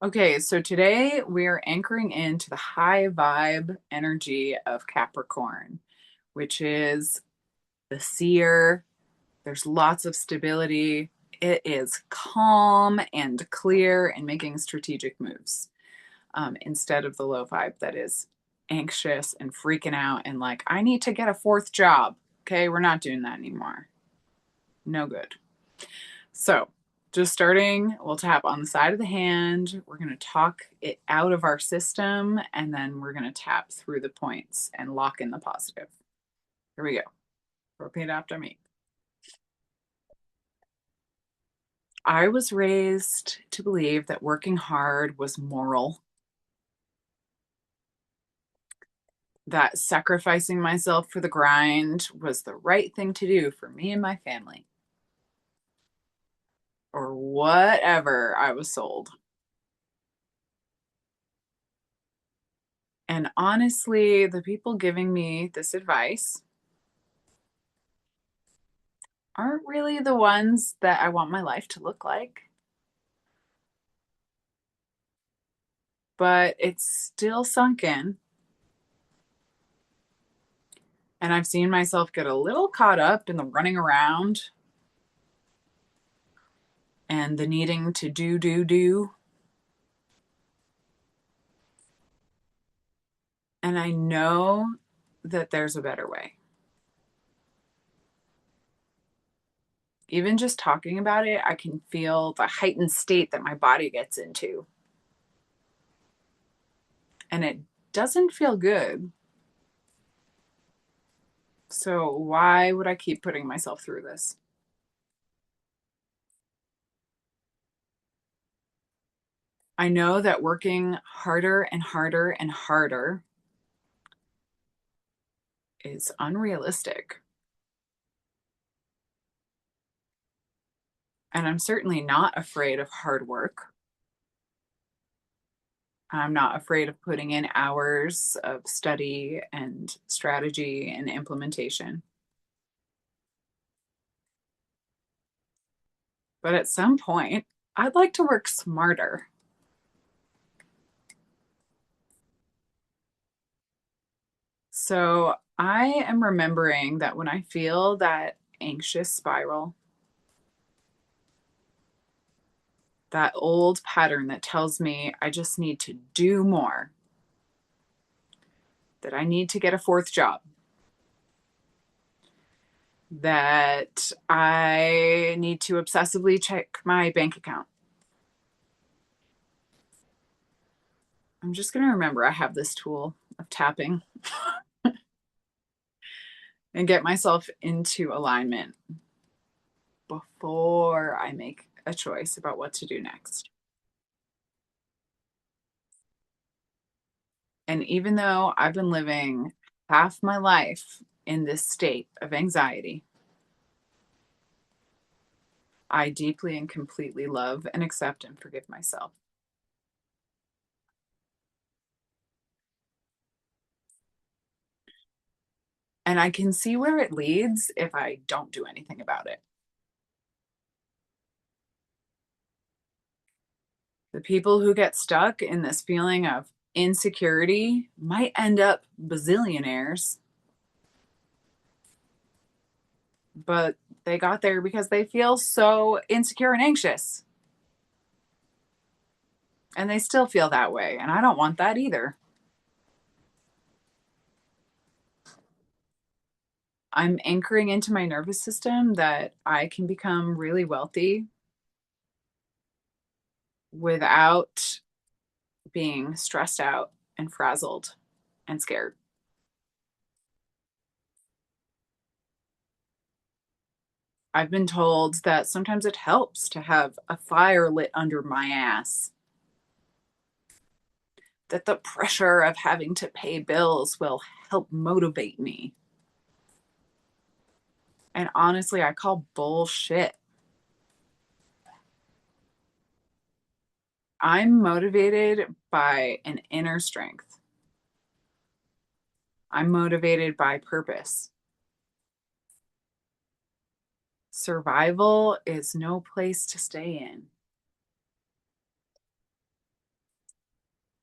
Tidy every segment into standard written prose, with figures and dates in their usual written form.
Okay, so today we're anchoring into the high vibe energy of Capricorn, which is the seer. There's lots of stability. It is calm and clear and making strategic moves instead of the low vibe that is anxious and freaking out and like, I need to get a fourth job. Okay, we're not doing that anymore. No good. So, just starting, we'll tap on the side of the hand. We're going to talk it out of our system, and then we're going to tap through the points and lock in the positive. Here we go. Repeat after me. I was raised to believe that working hard was moral, that sacrificing myself for the grind was the right thing to do for me and my family, or whatever I was sold. And honestly, the people giving me this advice aren't really the ones that I want my life to look like. But it's still sunk in. And I've seen myself get a little caught up in the running around and the needing to do. And I know that there's a better way. Even just talking about it, I can feel the heightened state that my body gets into. And it doesn't feel good. So why would I keep putting myself through this? I know that working harder and harder and harder is unrealistic. And I'm certainly not afraid of hard work. I'm not afraid of putting in hours of study and strategy and implementation. But at some point, I'd like to work smarter. So I am remembering that when I feel that anxious spiral, that old pattern that tells me I just need to do more, that I need to get a fourth job, that I need to obsessively check my bank account. I'm just going to remember I have this tool of tapping and get myself into alignment before I make a choice about what to do next. And even though I've been living half my life in this state of anxiety, I deeply and completely love and accept and forgive myself. And I can see where it leads if I don't do anything about it. The people who get stuck in this feeling of insecurity might end up bazillionaires, but they got there because they feel so insecure and anxious. And they still feel that way. And I don't want that either. I'm anchoring into my nervous system that I can become really wealthy without being stressed out and frazzled and scared. I've been told that sometimes it helps to have a fire lit under my ass, that the pressure of having to pay bills will help motivate me. And honestly, I call bullshit. I'm motivated by an inner strength. I'm motivated by purpose. Survival is no place to stay in.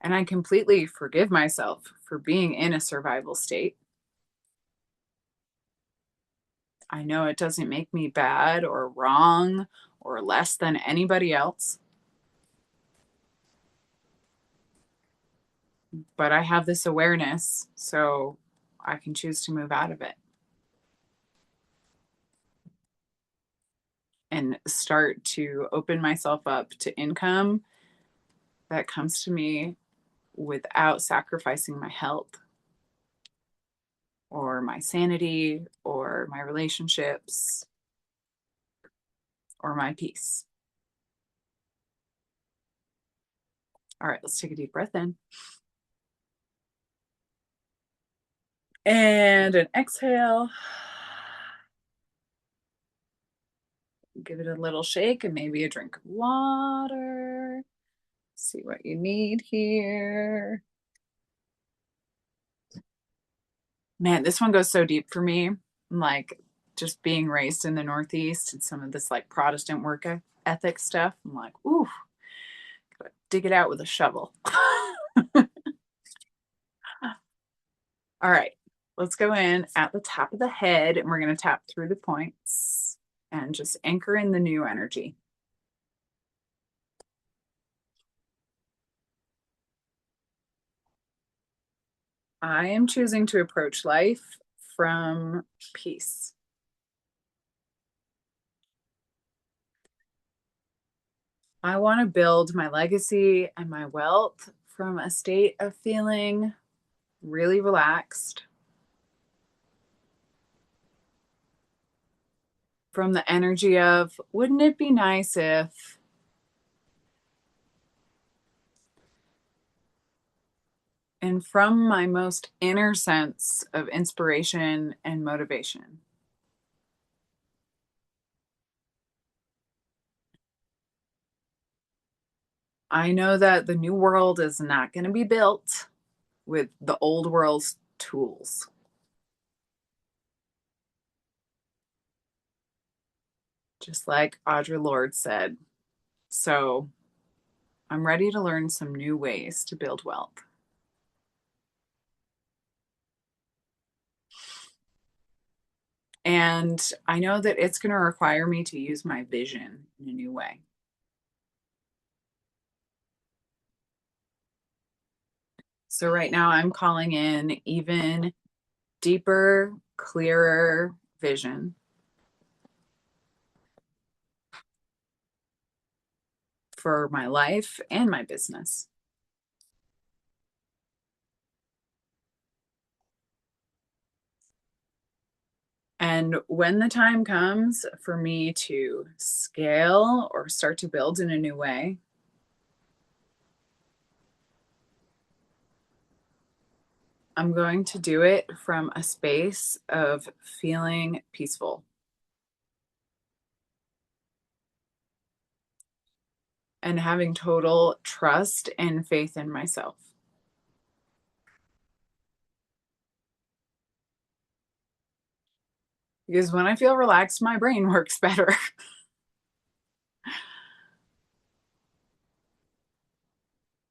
And I completely forgive myself for being in a survival state. I know it doesn't make me bad or wrong or less than anybody else, but I have this awareness, so I can choose to move out of it and start to open myself up to income that comes to me without sacrificing my health or my sanity or my relationships or my peace. All right, let's take a deep breath in. And an exhale. Give it a little shake and maybe a drink of water. See what you need here. Man, this one goes so deep for me. Like just being raised in the Northeast and some of this like Protestant work ethic stuff. I'm like, ooh, gotta dig it out with a shovel. All right, let's go in at the top of the head and we're going to tap through the points and just anchor in the new energy. I am choosing to approach life from peace. I want to build my legacy and my wealth from a state of feeling really relaxed, from the energy of, wouldn't it be nice if, and from my most inner sense of inspiration and motivation. I know that the new world is not going to be built with the old world's tools. Just like Audre Lorde said. So I'm ready to learn some new ways to build wealth. And I know that it's going to require me to use my vision in a new way. So right now I'm calling in even deeper, clearer vision for my life and my business. And when the time comes for me to scale or start to build in a new way, I'm going to do it from a space of feeling peaceful and having total trust and faith in myself. Because when I feel relaxed, my brain works better.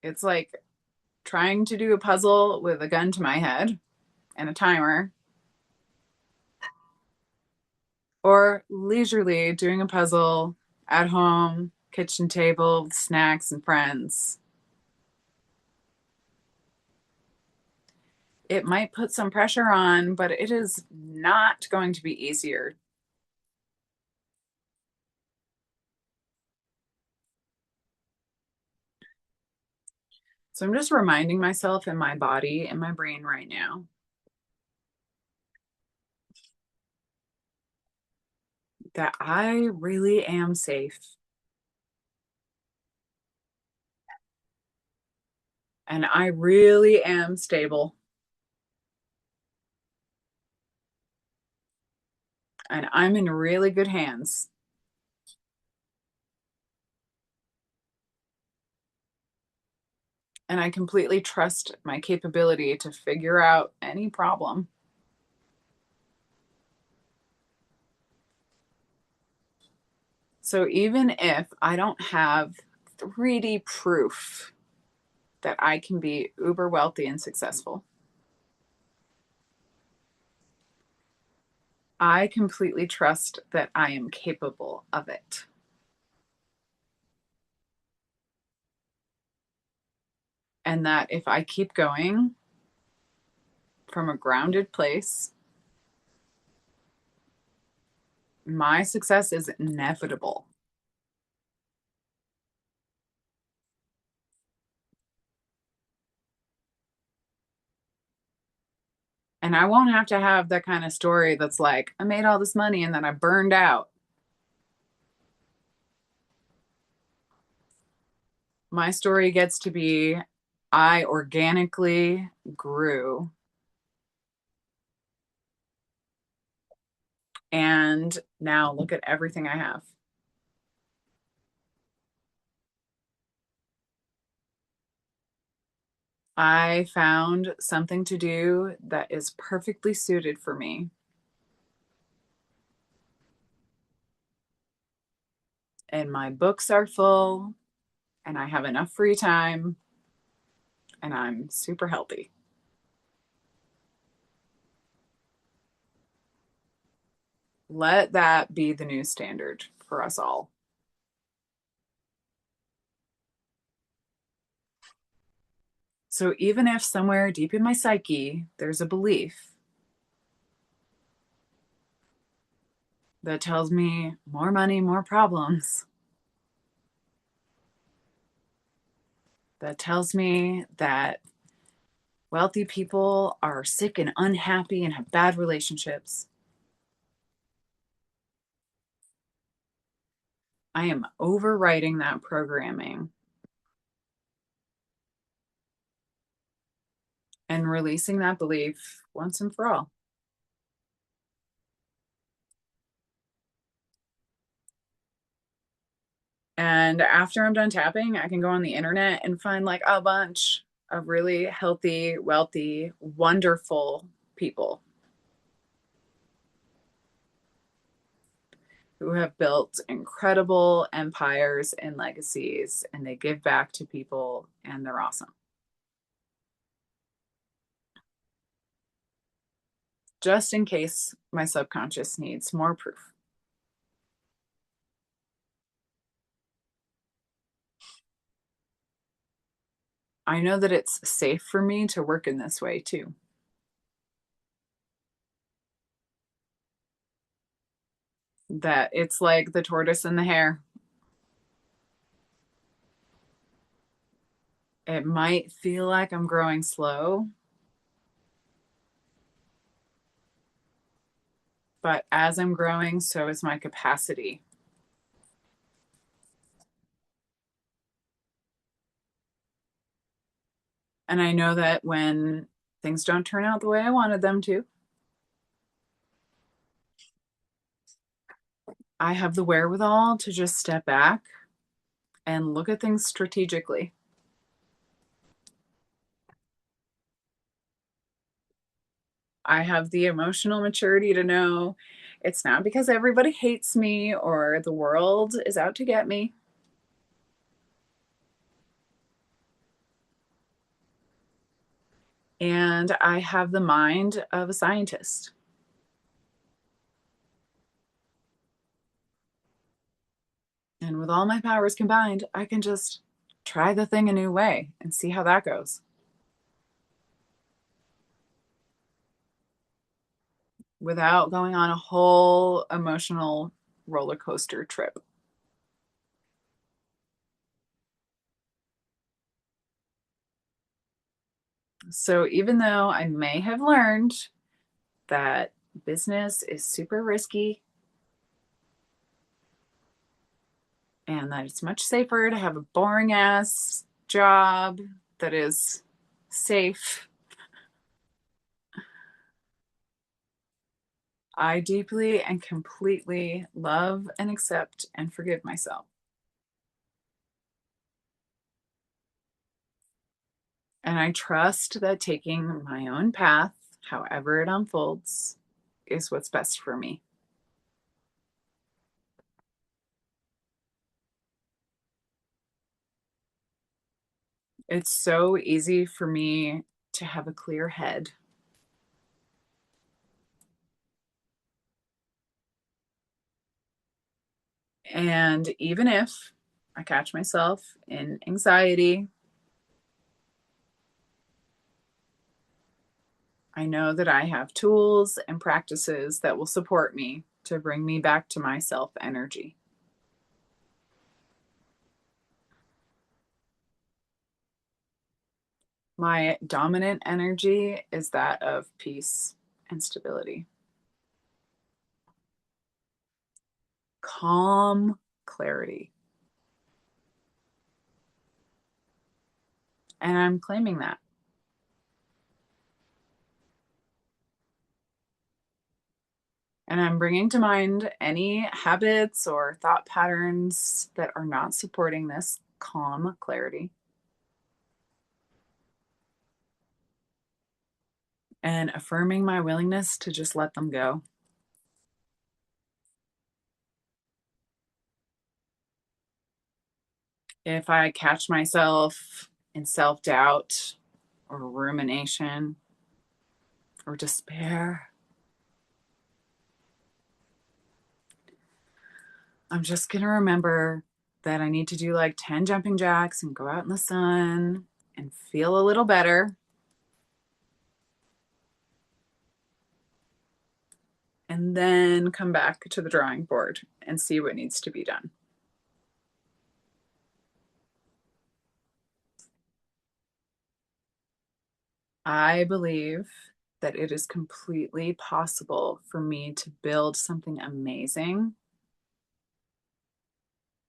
It's like trying to do a puzzle with a gun to my head and a timer, or leisurely doing a puzzle at home, kitchen table, with snacks and friends. It might put some pressure on, but it is not going to be easier. So I'm just reminding myself in my body and my brain right now that I really am safe and I really am stable and I'm in really good hands. And I completely trust my capability to figure out any problem. So even if I don't have 3D proof that I can be uber wealthy and successful. I completely trust that I am capable of it. And that if I keep going from a grounded place, my success is inevitable. And I won't have to have that kind of story that's like, I made all this money and then I burned out. My story gets to be I organically grew, and now look at everything I have. I found something to do that is perfectly suited for me, and my books are full, and I have enough free time, and I'm super healthy. Let that be the new standard for us all. So even if somewhere deep in my psyche there's a belief that tells me more money, more problems, that tells me that wealthy people are sick and unhappy and have bad relationships, I am overwriting that programming and releasing that belief once and for all. And after I'm done tapping, I can go on the internet and find like a bunch of really healthy, wealthy, wonderful people who have built incredible empires and legacies, and they give back to people, and they're awesome. Just in case my subconscious needs more proof. I know that it's safe for me to work in this way too. That it's like the tortoise and the hare. It might feel like I'm growing slow, but as I'm growing, so is my capacity. And I know that when things don't turn out the way I wanted them to, I have the wherewithal to just step back and look at things strategically. I have the emotional maturity to know it's not because everybody hates me or the world is out to get me. And I have the mind of a scientist. And with all my powers combined, I can just try the thing a new way and see how that goes without going on a whole emotional roller coaster trip. So even though I may have learned that business is super risky and that it's much safer to have a boring ass job that is safe, I deeply and completely love and accept and forgive myself. And I trust that taking my own path, however it unfolds, is what's best for me. It's so easy for me to have a clear head. And even if I catch myself in anxiety, I know that I have tools and practices that will support me to bring me back to my self energy. My dominant energy is that of peace and stability, calm clarity. And I'm claiming that. And I'm bringing to mind any habits or thought patterns that are not supporting this calm clarity and affirming my willingness to just let them go. If I catch myself in self doubt or rumination or despair, I'm just going to remember that I need to do like 10 jumping jacks and go out in the sun and feel a little better, and then come back to the drawing board and see what needs to be done. I believe that it is completely possible for me to build something amazing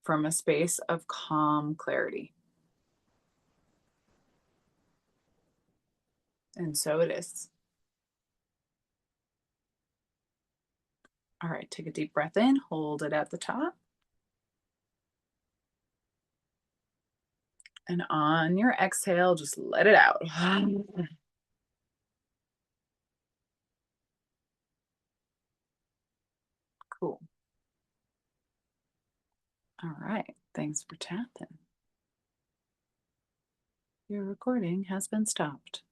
from a space of calm clarity. And so it is. All right, take a deep breath in, hold it at the top. And on your exhale, just let it out. Cool. All right. Thanks for tapping. Your recording has been stopped.